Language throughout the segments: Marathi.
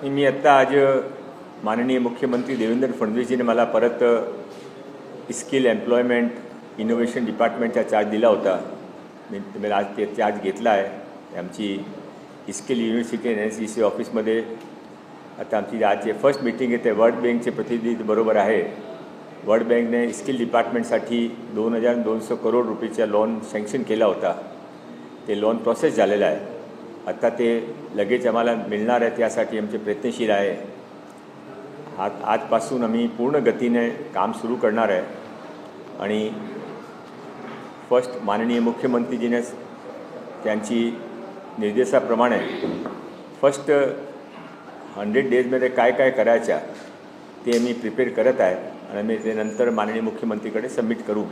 मी आत्ता आज माननीय मुख्यमंत्री देवेंद्र फडणवीसजीने मला परत स्किल एम्प्लॉयमेंट इनोव्हेशन डिपार्टमेंटचा चार्ज दिला होता. मी आज ते चार्ज घेतला आहे. आमची स्किल युनिव्हर्सिटी NSCC ऑफिसमध्ये आता आमची आज फर्स्ट मीटिंग आहे. ते वर्ल्ड बँकचे प्रतिनिधी बरोबर आहे. वर्ल्ड बँकने स्किल डिपार्टमेंटसाठी 2,200 करोड रुपयेचा लोन सँक्शन केला होता. ते लोन प्रोसेस झालेलं आहे. आता ते लगेच आम्हाला मिळणार आहे. त्यासाठी आमचे प्रयत्नशील आहे. आजपासून आम्ही पूर्ण गतीने काम सुरू करणार आहे. आणि फर्स्ट माननीय मुख्यमंत्रीजीने त्यांची निर्देशाप्रमाणे फर्स्ट 100 डेजमध्ये काय काय करायचं ते मी प्रिपेअर करत आहे आणि मी ते नंतर माननीय मुख्यमंत्रीकडे सबमिट करू.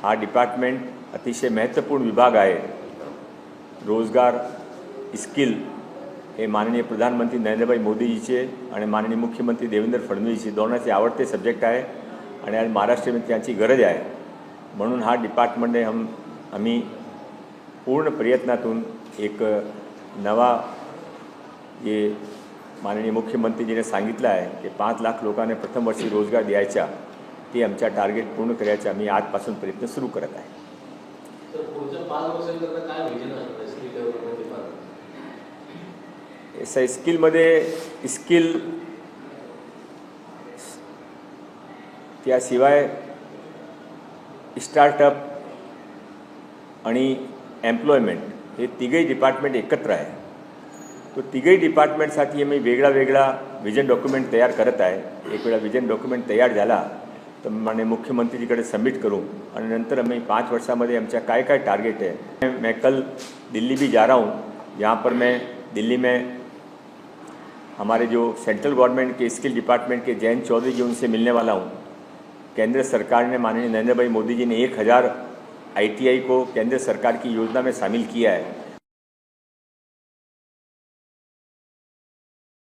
हा डिपार्टमेंट अतिशय महत्त्वपूर्ण विभाग आहे. रोजगार स्किल हे माननीय प्रधानमंत्री नरेंद्रभाई मोदीजीचे आणि माननीय मुख्यमंत्री देवेंद्र फडणवीसजी दोनांचे आवडते सब्जेक्ट आहे आणि आज महाराष्ट्रामध्ये त्यांची गरज आहे. म्हणून हा डिपार्टमेंटने आम्ही पूर्ण प्रयत्नातून एक नवा जे माननीय मुख्यमंत्रीजीने सांगितलं आहे की 5 लाख लोकांना प्रथम वर्षी रोजगार द्यायचा, ते आमच्या टार्गेट पूर्ण करायचं आम्ही आजपासून प्रयत्न सुरू करत आहे. स्किलमध्ये त्याशिवाय स्टार्टअप आणि एम्प्लॉयमेंट हे तिघही डिपार्टमेंट एकत्र आहे. तो तिघही डिपार्टमेंटसाठी आम्ही वेगळा विजन डॉक्युमेंट तयार करत आहे. एक वेळा विजन डॉक्युमेंट तयार झाला तर माननीय मुख्यमंत्रीजीकडे सबमिट करूँ और नंतर हमें 5 वर्षामध्ये आमच्या काय काय टारगेट है. मैं कल दिल्ली भी जा रहा हूँ. यहाँ पर मैं दिल्ली में हमारे जो सेंट्रल गवर्नमेंट के स्किल डिपार्टमेंट के जयंत चौधरी जी उनसे मिलने वाला हूँ. केंद्र सरकार ने माननीय नरेंद्र भाई मोदी जी ने 1000 ITI को केंद्र सरकार की योजना में शामिल किया है.